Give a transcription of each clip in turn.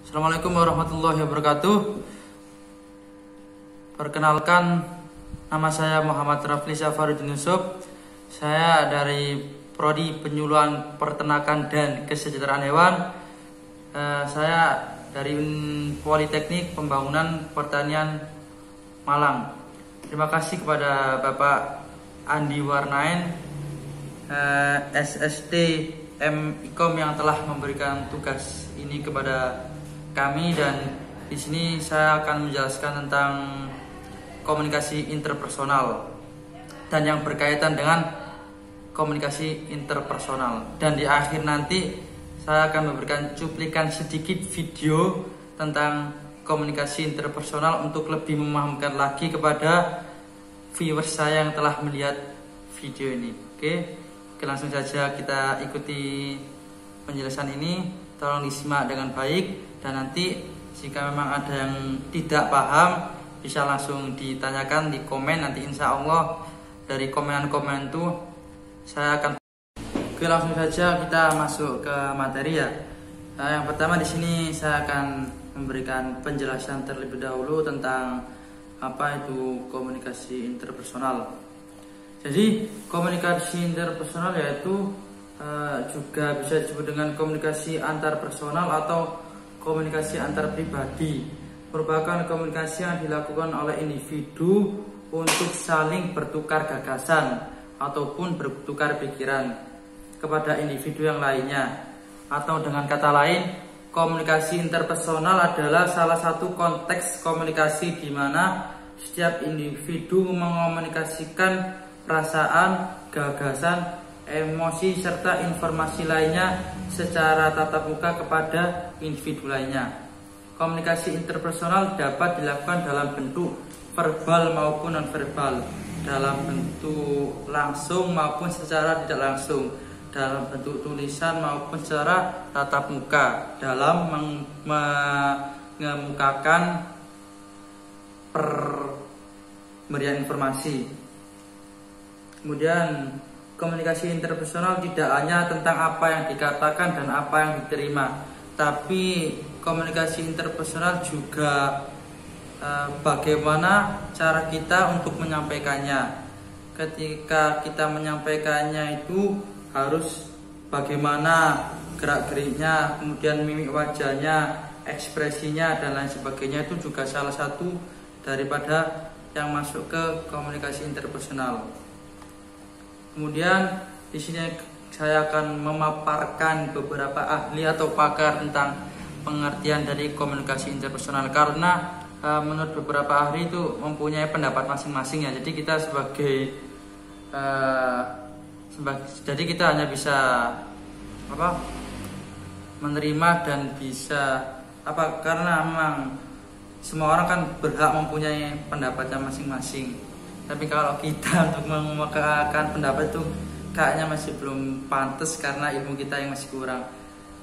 Assalamualaikum warahmatullahi wabarakatuh. Perkenalkan, nama saya Muhammad Rafli Safarudin Yusuf. Saya dari Prodi Penyuluhan Peternakan dan Kesejahteraan Hewan. Saya dari Politeknik Pembangunan Pertanian Malang. Terima kasih kepada Bapak Andi Warnain, SST M-Ikom yang telah memberikan tugas ini kepada kami, dan di sini saya akan menjelaskan tentang komunikasi interpersonal dan yang berkaitan dengan komunikasi interpersonal. Dan di akhir nanti saya akan memberikan cuplikan sedikit video tentang komunikasi interpersonal untuk lebih memahamkan lagi kepada viewers saya yang telah melihat video ini. Oke, langsung saja kita ikuti penjelasan ini. Tolong disimak dengan baik, dan nanti jika memang ada yang tidak paham bisa langsung ditanyakan di komen. Nanti insya Allah dari komen-komen itu saya akan. Oke, langsung saja kita masuk ke materi ya. Yang pertama di sini saya akan memberikan penjelasan terlebih dahulu tentang apa itu komunikasi interpersonal. Jadi komunikasi interpersonal yaitu juga bisa disebut dengan komunikasi antar personal atau komunikasi antar pribadi. Merupakan komunikasi yang dilakukan oleh individu untuk saling bertukar gagasan ataupun bertukar pikiran kepada individu yang lainnya. Atau dengan kata lain, komunikasi interpersonal adalah salah satu konteks komunikasi di mana setiap individu mengomunikasikan perasaan, gagasan, emosi, serta informasi lainnya secara tatap muka kepada individu lainnya. Komunikasi interpersonal dapat dilakukan dalam bentuk verbal maupun non-verbal, dalam bentuk langsung maupun secara tidak langsung, dalam bentuk tulisan maupun secara tatap muka, dalam mengemukakan pemberian informasi. Kemudian komunikasi interpersonal tidak hanya tentang apa yang dikatakan dan apa yang diterima, tapi komunikasi interpersonal juga bagaimana cara kita untuk menyampaikannya. Ketika kita menyampaikannya itu harus bagaimana gerak-geriknya, kemudian mimik wajahnya, ekspresinya dan lain sebagainya, itu juga salah satu daripada yang masuk ke komunikasi interpersonal. Kemudian di sini saya akan memaparkan beberapa ahli atau pakar tentang pengertian dari komunikasi interpersonal, karena menurut beberapa ahli itu mempunyai pendapat masing-masing ya. Jadi kita jadi kita hanya bisa menerima dan bisa karena memang semua orang kan berhak mempunyai pendapatnya masing-masing. Tapi kalau kita untuk mengemukakan pendapat itu kayaknya masih belum pantas karena ilmu kita yang masih kurang.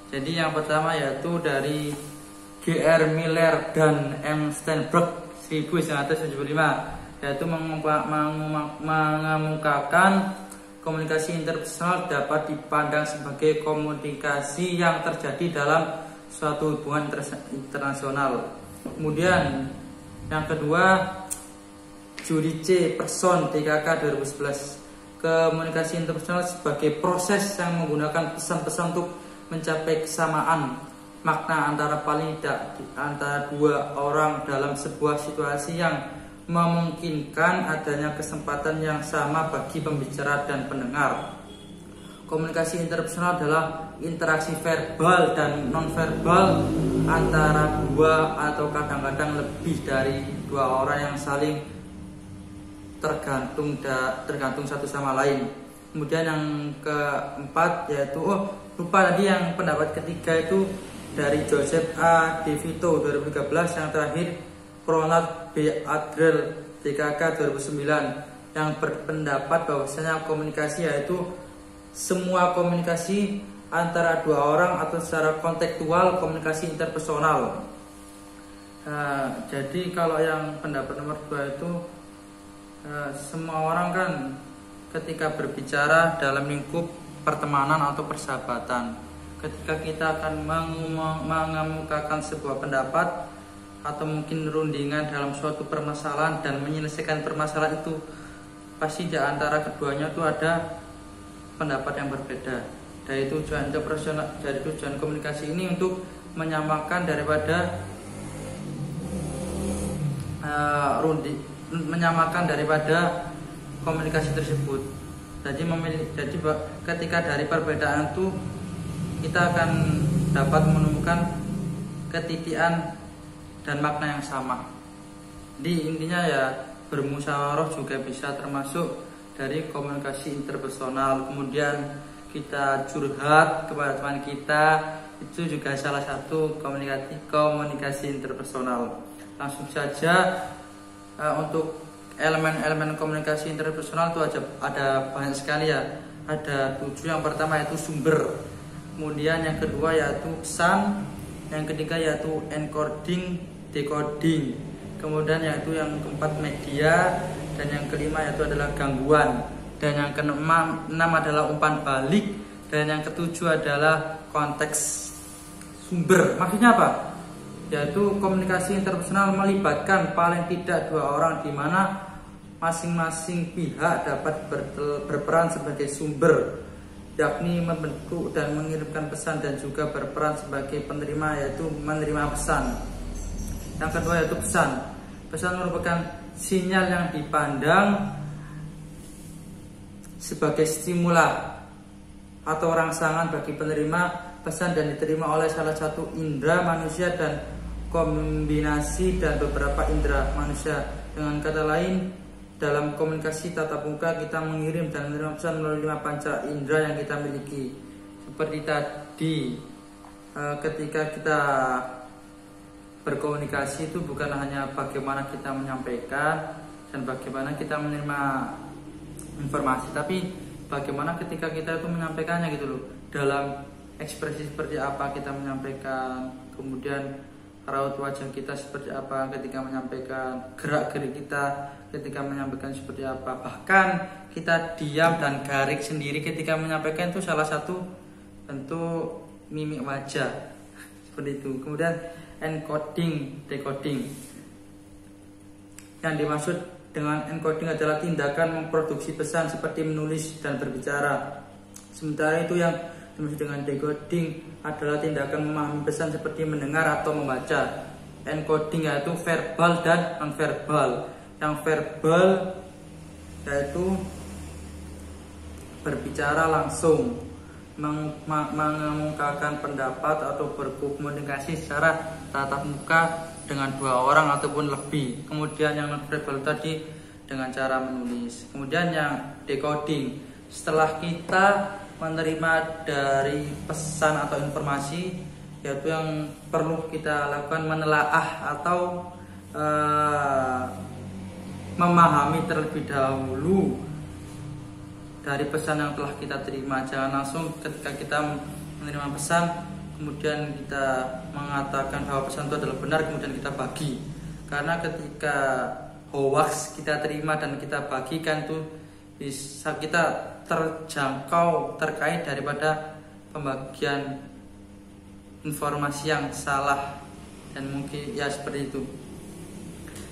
Jadi yang pertama yaitu dari G.R. Miller dan M. Steinberg 1975, yaitu mengemukakan komunikasi interpersonal dapat dipandang sebagai komunikasi yang terjadi dalam suatu hubungan internasional. Kemudian yang kedua, Judy C. Person, DKK 2011, komunikasi interpersonal sebagai proses yang menggunakan pesan-pesan untuk mencapai kesamaan makna antara paling tidak antara dua orang dalam sebuah situasi yang memungkinkan adanya kesempatan yang sama bagi pembicara dan pendengar. Komunikasi interpersonal adalah interaksi verbal dan non-verbal antara dua atau kadang-kadang lebih dari dua orang yang saling tergantung satu sama lain. Kemudian yang keempat yaitu lupa tadi yang pendapat ketiga itu dari Joseph A. DeVito 2013, yang terakhir Ronald B. Adrell DKK 2009 yang berpendapat bahwasanya komunikasi yaitu semua komunikasi antara dua orang atau secara kontekstual komunikasi interpersonal. Jadi kalau yang pendapat nomor 2 itu semua orang kan ketika berbicara dalam lingkup pertemanan atau persahabatan, ketika kita akan mengemukakan sebuah pendapat atau mungkin rundingan dalam suatu permasalahan dan menyelesaikan permasalahan itu, pasti di antara keduanya itu ada pendapat yang berbeda. Dari tujuan interpersonal, dari tujuan komunikasi ini untuk menyamakan daripada menyamakan daripada komunikasi tersebut. Jadi ketika dari perbedaan itu kita akan dapat menemukan ketitian dan makna yang sama. Di intinya ya, bermusyawarah juga bisa termasuk dari komunikasi interpersonal. Kemudian kita curhat kepada teman kita, itu juga salah satu komunikasi interpersonal. Langsung saja untuk elemen-elemen komunikasi interpersonal itu ada banyak sekali ya. Ada 7. Yang pertama yaitu sumber, kemudian yang kedua yaitu pesan, yang ketiga yaitu encoding, decoding, kemudian yaitu yang keempat media, dan yang kelima yaitu adalah gangguan, dan yang keenam adalah umpan balik, dan yang ketujuh adalah konteks sumber. Maksudnya apa? Yaitu komunikasi interpersonal melibatkan paling tidak 2 orang, di mana masing-masing pihak dapat berperan sebagai sumber, yakni membentuk dan mengirimkan pesan, dan juga berperan sebagai penerima, yaitu menerima pesan. Yang kedua yaitu pesan. Pesan merupakan sinyal yang dipandang sebagai stimula atau rangsangan bagi penerima pesan dan diterima oleh salah satu indera manusia dan kombinasi dan beberapa indera manusia. Dengan kata lain, dalam komunikasi tatap muka kita mengirim dan menerima pesan melalui 5 panca indera yang kita miliki. Seperti tadi, ketika kita berkomunikasi itu bukan hanya bagaimana kita menyampaikan dan bagaimana kita menerima informasi, tapi bagaimana ketika kita itu menyampaikannya gitu loh. Dalam ekspresi seperti apa kita menyampaikan, kemudian raut wajah kita seperti apa ketika menyampaikan, gerak-gerik kita ketika menyampaikan seperti apa, bahkan kita diam dan garik sendiri ketika menyampaikan itu salah satu bentuk mimik wajah seperti itu. Kemudian encoding, decoding. Yang dimaksud dengan encoding adalah tindakan memproduksi pesan seperti menulis dan berbicara. Sementara itu yang dimaksud dengan decoding adalah tindakan memahami pesan seperti mendengar atau membaca. Encoding yaitu verbal dan non-verbal. Yang verbal yaitu berbicara langsung, mengemukakan pendapat atau berkomunikasi secara tatap muka dengan 2 orang ataupun lebih. Kemudian yang non-verbal tadi dengan cara menulis. Kemudian yang decoding, setelah kita menerima dari pesan atau informasi, yaitu yang perlu kita lakukan menelaah atau memahami terlebih dahulu dari pesan yang telah kita terima. Jangan langsung ketika kita menerima pesan kemudian kita mengatakan bahwa pesan itu adalah benar kemudian kita bagi. Karena ketika hoax kita terima dan kita bagikan itu bisa kita terjangkau terkait daripada pembagian informasi yang salah dan mungkin ya seperti itu.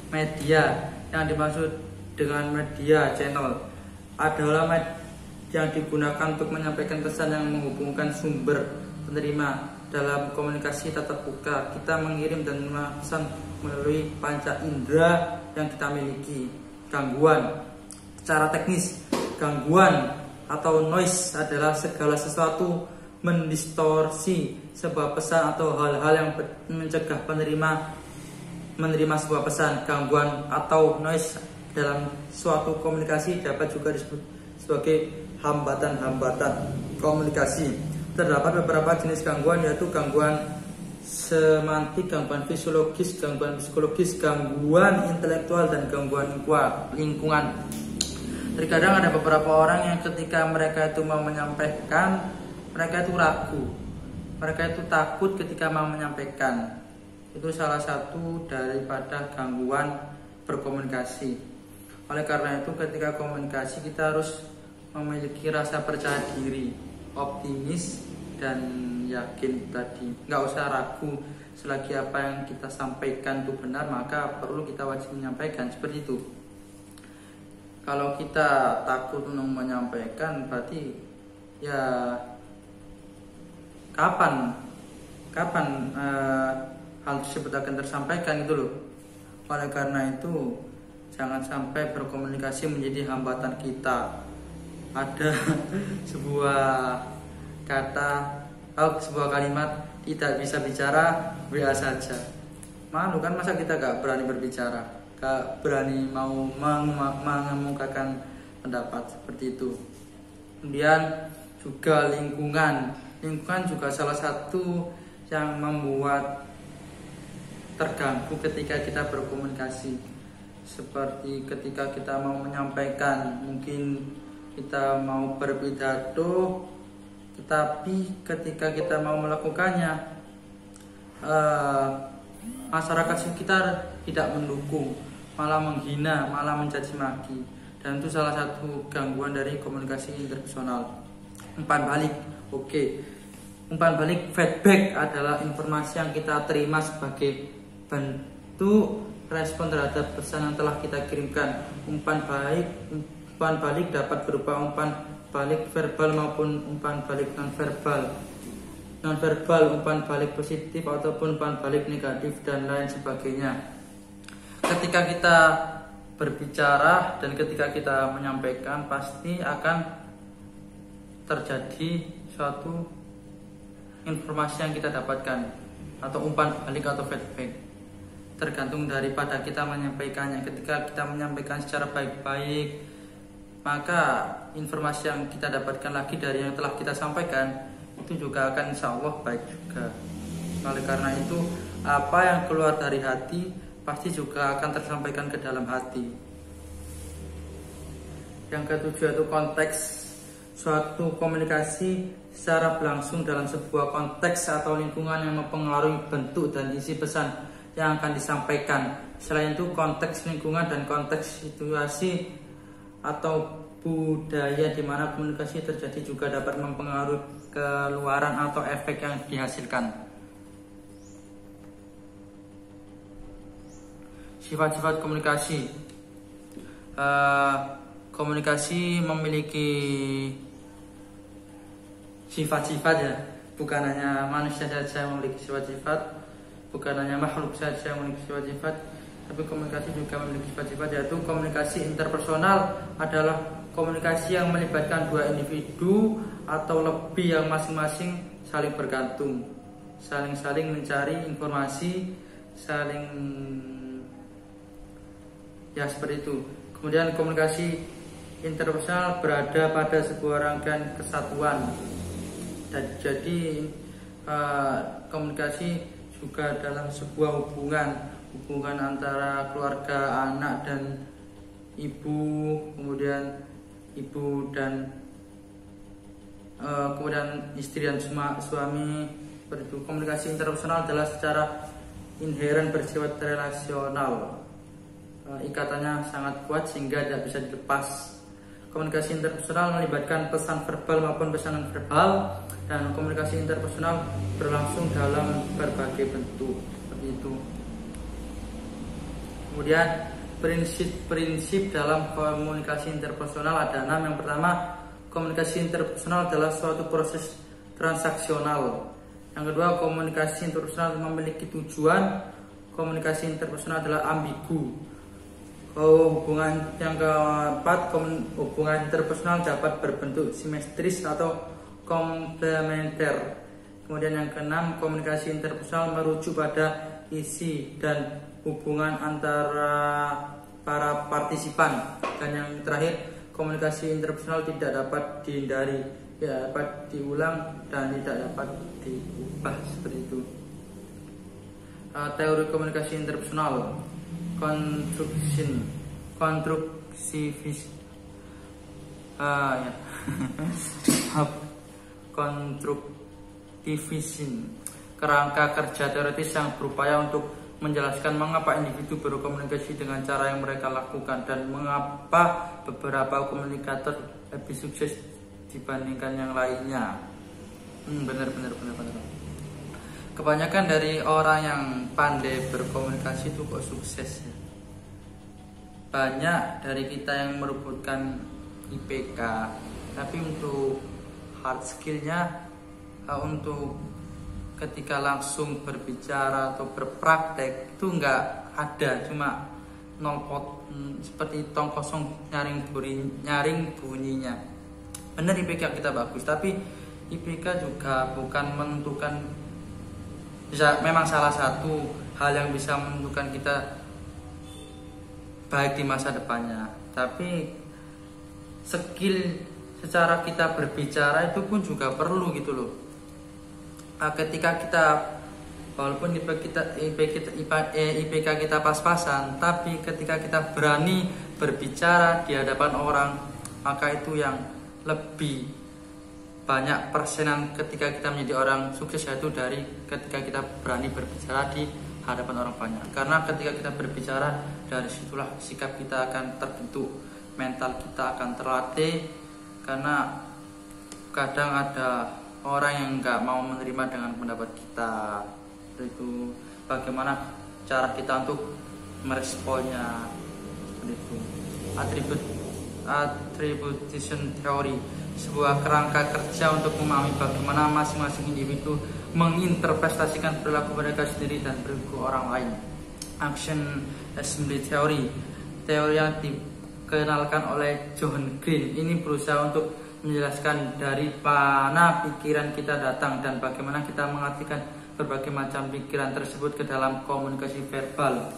Media, yang dimaksud dengan media channel adalah yang digunakan untuk menyampaikan pesan yang menghubungkan sumber penerima. Dalam komunikasi tatap muka kita mengirim dan menerima pesan melalui panca indera yang kita miliki. Gangguan, secara teknis gangguan atau noise adalah segala sesuatu mendistorsi sebuah pesan atau hal-hal yang mencegah penerima menerima sebuah pesan. Gangguan atau noise dalam suatu komunikasi dapat juga disebut sebagai hambatan-hambatan komunikasi. Terdapat beberapa jenis gangguan, yaitu gangguan semantik, gangguan fisiologis, gangguan psikologis, gangguan intelektual, dan gangguan lingkungan. Terkadang ada beberapa orang yang ketika mereka itu mau menyampaikan, mereka itu ragu, mereka itu takut ketika mau menyampaikan. Itu salah satu daripada gangguan berkomunikasi. Oleh karena itu ketika komunikasi kita harus memiliki rasa percaya diri, optimis, dan yakin tadi, nggak usah ragu. Selagi apa yang kita sampaikan itu benar, maka perlu kita wajib menyampaikan, seperti itu. Kalau kita takut untuk menyampaikan, berarti ya kapan hal tersebut akan tersampaikan gitu loh. Oleh karena itu, jangan sampai berkomunikasi menjadi hambatan kita. Ada sebuah kalimat, tidak bisa bicara, WA saja. Malu kan, masa kita gak berani berbicara, gak berani mau mengemukakan pendapat, seperti itu. Kemudian juga lingkungan juga salah satu yang membuat terganggu ketika kita berkomunikasi. Seperti ketika kita mau menyampaikan, mungkin kita mau berpidato, tetapi ketika kita mau melakukannya, masyarakat sekitar tidak mendukung, malah menghina, malah mencaci maki, dan itu salah satu gangguan dari komunikasi interpersonal. Umpan balik, umpan balik, feedback adalah informasi yang kita terima sebagai bentuk respon terhadap pesan yang telah kita kirimkan. Umpan balik dapat berupa umpan balik verbal maupun umpan balik non-verbal, umpan balik positif ataupun umpan balik negatif dan lain sebagainya. Ketika kita berbicara dan ketika kita menyampaikan, pasti akan terjadi suatu informasi yang kita dapatkan atau umpan balik atau feedback, tergantung daripada kita menyampaikannya. Ketika kita menyampaikan secara baik-baik, maka informasi yang kita dapatkan lagi dari yang telah kita sampaikan itu juga akan insya Allah baik juga. Oleh karena itu, apa yang keluar dari hati pasti juga akan tersampaikan ke dalam hati. Yang ketujuh itu konteks. Suatu komunikasi secara berlangsung dalam sebuah konteks atau lingkungan yang mempengaruhi bentuk dan isi pesan yang akan disampaikan. Selain itu, konteks lingkungan dan konteks situasi atau budaya di mana komunikasi terjadi juga dapat mempengaruhi keluaran atau efek yang dihasilkan. Sifat-sifat komunikasi. Komunikasi memiliki sifat-sifat ya, bukan hanya manusia saja yang memiliki sifat-sifat, bukan hanya makhluk saja yang memiliki sifat-sifat, tapi komunikasi juga memiliki sifat-sifat, yaitu komunikasi interpersonal adalah komunikasi yang melibatkan dua individu atau lebih yang masing-masing saling bergantung, saling mencari informasi, ya seperti itu. Kemudian komunikasi interpersonal berada pada sebuah rangkaian kesatuan. Dan jadi komunikasi juga dalam sebuah hubungan antara keluarga, anak dan ibu, kemudian ibu dan kemudian istri dan suami. Seperti itu. Komunikasi interpersonal adalah secara inheren bersifat relasional. Ikatannya sangat kuat sehingga tidak bisa dilepas. Komunikasi interpersonal melibatkan pesan verbal maupun pesan non-verbal, dan komunikasi interpersonal berlangsung dalam berbagai bentuk, seperti itu. Kemudian prinsip-prinsip dalam komunikasi interpersonal ada 6. Yang pertama, komunikasi interpersonal adalah suatu proses transaksional. Yang kedua, komunikasi interpersonal memiliki tujuan. Komunikasi interpersonal adalah ambigu. Hubungan yang keempat, hubungan interpersonal dapat berbentuk simetris atau komplementer. Kemudian yang keenam, komunikasi interpersonal merujuk pada isi dan hubungan antara para partisipan. Dan yang terakhir, komunikasi interpersonal tidak dapat dihindari, dapat diulang dan tidak dapat diubah, seperti itu. Teori komunikasi interpersonal. Konstruktivisme, kerangka kerja teoritis yang berupaya untuk menjelaskan mengapa individu berkomunikasi dengan cara yang mereka lakukan dan mengapa beberapa komunikator lebih sukses dibandingkan yang lainnya. Bener. Kebanyakan dari orang yang pandai berkomunikasi itu kok sukses ya. Banyak dari kita yang merebutkan IPK, tapi untuk hard skillnya, untuk ketika langsung berbicara atau berpraktek itu nggak ada, cuma seperti tong kosong nyaring bunyinya. Benar IPK kita bagus, tapi IPK juga bukan menentukan. Memang salah satu hal yang bisa menentukan kita baik di masa depannya, tapi skill secara kita berbicara itu pun juga perlu gitu loh. Ketika kita walaupun IPK kita pas-pasan, tapi ketika kita berani berbicara di hadapan orang, maka itu yang lebih banyak persenan ketika kita menjadi orang sukses, yaitu dari ketika kita berani berbicara di hadapan orang banyak. Karena ketika kita berbicara, dari situlah sikap kita akan terbentuk, mental kita akan terlatih. Karena kadang ada orang yang nggak mau menerima dengan pendapat kita, itu bagaimana cara kita untuk meresponnya. Itu attribution theory, sebuah kerangka kerja untuk memahami bagaimana masing-masing individu menginterpretasikan perilaku mereka sendiri dan perilaku orang lain. Action assembly theory, teori yang dikenalkan oleh John Green, ini berusaha untuk menjelaskan dari mana pikiran kita datang dan bagaimana kita mengartikan berbagai macam pikiran tersebut ke dalam komunikasi verbal.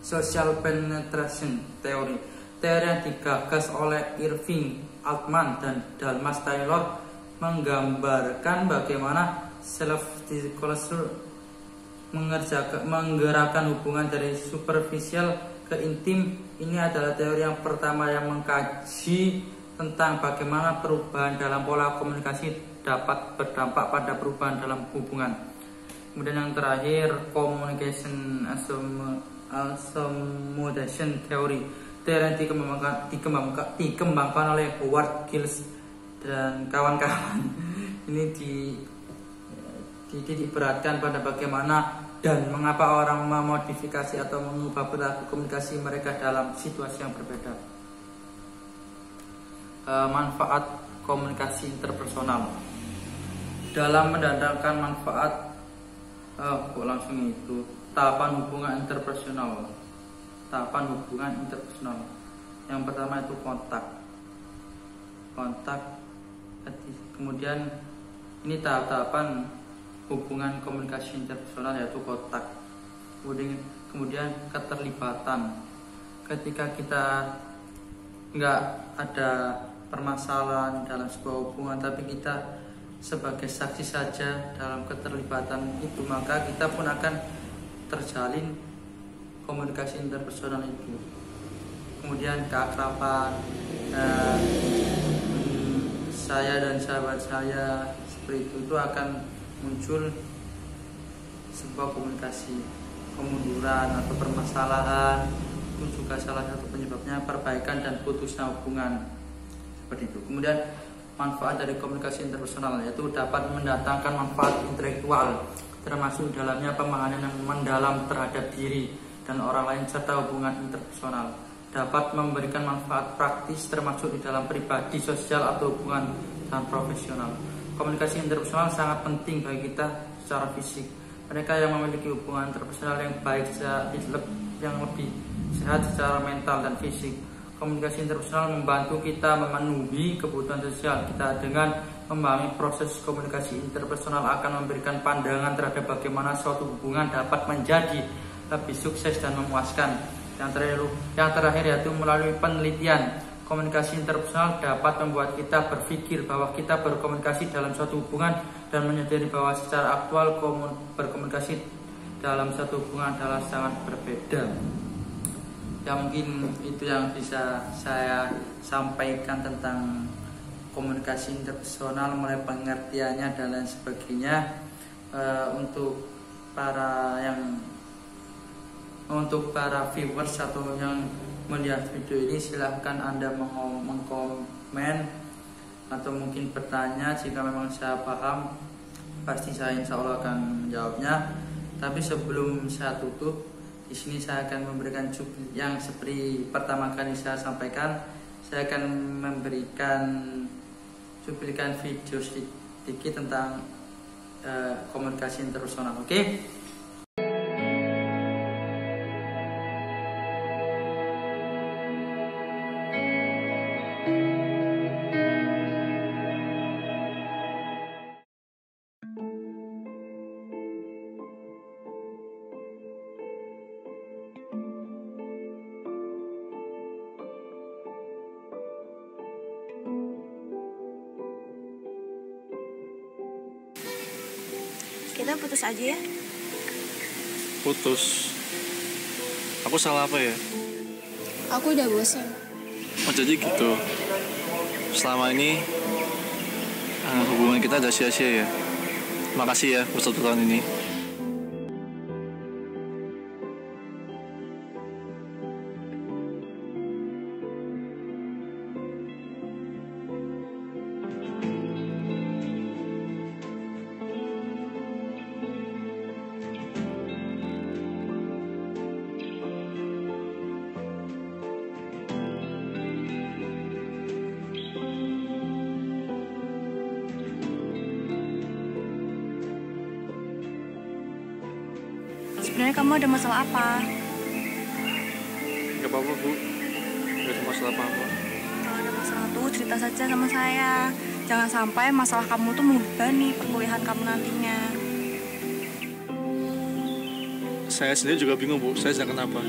Social penetration theory, teori yang digagas oleh Irving Altman dan Dalmas Taylor, menggambarkan bagaimana self-disclosure menggerakkan hubungan dari superficial ke intim. Ini adalah teori yang pertama yang mengkaji tentang bagaimana perubahan dalam pola komunikasi dapat berdampak pada perubahan dalam hubungan. Kemudian yang terakhir, communication accommodation theory, teori yang dikembangkan oleh Howard Gills dan kawan-kawan. Ini diberatkan pada bagaimana dan mengapa orang memodifikasi atau mengubah perilaku komunikasi mereka dalam situasi yang berbeda. Manfaat komunikasi interpersonal. Dalam mendatangkan manfaat, tahapan hubungan interpersonal. Yang pertama itu kontak. Kemudian ini tahap-tahapan hubungan komunikasi interpersonal, yaitu kontak. Kemudian keterlibatan. Ketika kita nggak ada permasalahan dalam sebuah hubungan, tapi kita sebagai saksi saja dalam keterlibatan itu, maka kita pun akan terjalin komunikasi interpersonal itu. Kemudian keakraban, saya dan sahabat saya seperti itu akan muncul sebuah komunikasi. Kemunduran atau permasalahan itu juga salah satu penyebabnya perbaikan dan putusnya hubungan, seperti itu. Kemudian manfaat dari komunikasi interpersonal, yaitu dapat mendatangkan manfaat intelektual, termasuk dalamnya pemahaman yang mendalam terhadap diri dan orang lain serta hubungan interpersonal. Dapat memberikan manfaat praktis, termasuk di dalam pribadi, sosial atau hubungan dan profesional. Komunikasi interpersonal sangat penting bagi kita secara fisik. Mereka yang memiliki hubungan interpersonal yang baik, yang lebih sehat secara mental dan fisik. Komunikasi interpersonal membantu kita memenuhi kebutuhan sosial kita. Dengan memahami proses komunikasi interpersonal akan memberikan pandangan terhadap bagaimana suatu hubungan dapat menjadi lebih sukses dan memuaskan. Yang terakhir yaitu melalui penelitian, komunikasi interpersonal dapat membuat kita berpikir bahwa kita berkomunikasi dalam suatu hubungan dan menyadari bahwa secara aktual berkomunikasi dalam satu hubungan adalah sangat berbeda. Ya, mungkin itu yang bisa saya sampaikan tentang komunikasi interpersonal, mulai pengertiannya dan lain sebagainya. Untuk para viewers atau yang melihat video ini, silahkan Anda mengkomen atau mungkin bertanya. Jika memang saya paham, pasti saya insya Allah akan menjawabnya. Tapi sebelum saya tutup, di sini saya akan memberikan cuplikan yang seperti pertama kali saya sampaikan. Saya akan memberikan cuplikan video sedikit tentang komunikasi interpersonal. Oke? Kita putus aja ya. Putus? Aku salah apa ya? Aku udah bosan. Oh jadi gitu. Selama ini hubungan kita udah sia-sia ya. Makasih ya buat 1 tahun ini. Sebenarnya kamu ada masalah apa? Gak apa-apa Bu. Gak ada masalah apa-apa. Kalau ada masalah tuh cerita saja sama saya. Jangan sampai masalah kamu tuh membebani perkuliahan kamu nantinya. Saya sendiri juga bingung Bu, saya sedang kenapa?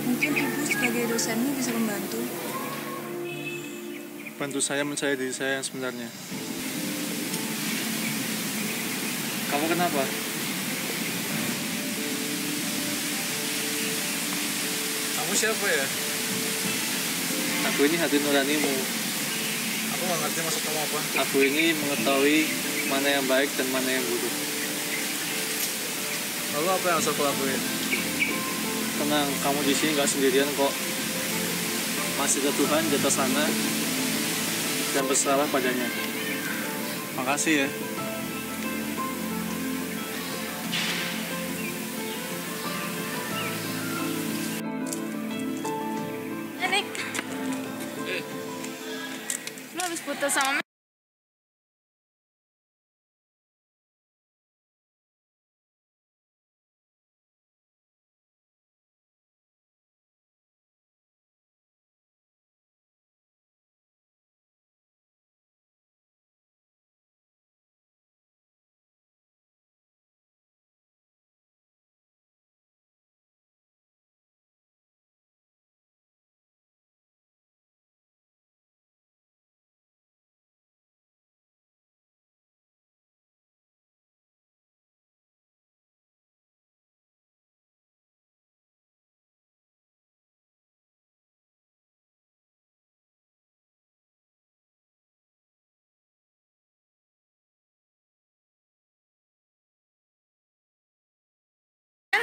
Mungkin ibu sebagai dosenmu bisa membantu. Bantu saya mencari diri saya yang sebenarnya. Kamu kenapa? Kamu siapa ya? Aku ini hati nuranimu. Aku gak ngerti maksud kamu apa. Aku ini mengetahui mana yang baik dan mana yang buruk. Lalu apa yang harus aku lakuin? Tenang, kamu di sini gak sendirian kok. Masih ada Tuhan di atas sana. Dan berserah padanya. Makasih ya. Nick, lu habis putus sama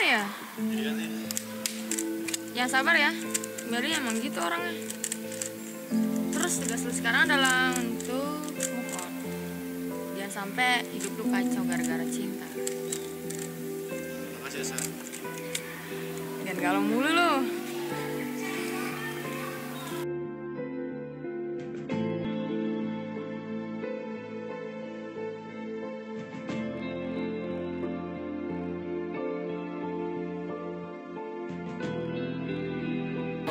ya? Iya nih. Yang sabar ya. Mary emang gitu orangnya. Terus tugas lu sekarang adalah untuk move on. Jangan sampai hidup lu kacau gara-gara cinta. Makasih ya, Sa. Dan galau mulu lu.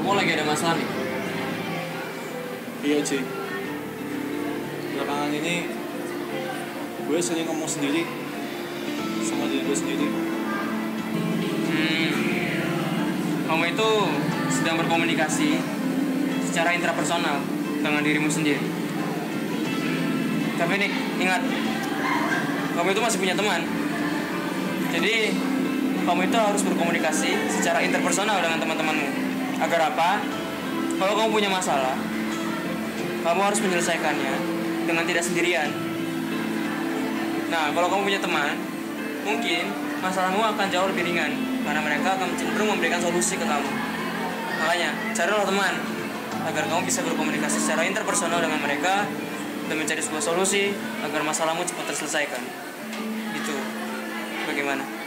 Kamu lagi ada masalah nih? Iya Ci. Belakangan ini gue sering ngomong sendiri sama diri gue sendiri. Kamu itu sedang berkomunikasi secara intrapersonal dengan dirimu sendiri. Tapi Nick, ingat, kamu itu masih punya teman. Jadi kamu itu harus berkomunikasi secara interpersonal dengan teman-temanmu. Agar apa? Kalau kamu punya masalah, kamu harus menyelesaikannya dengan tidak sendirian. Nah, kalau kamu punya teman, mungkin masalahmu akan jauh lebih ringan karena mereka akan cenderung memberikan solusi ke kamu. Makanya, carilah teman agar kamu bisa berkomunikasi secara interpersonal dengan mereka dan mencari sebuah solusi agar masalahmu cepat terselesaikan. Gitu. Bagaimana?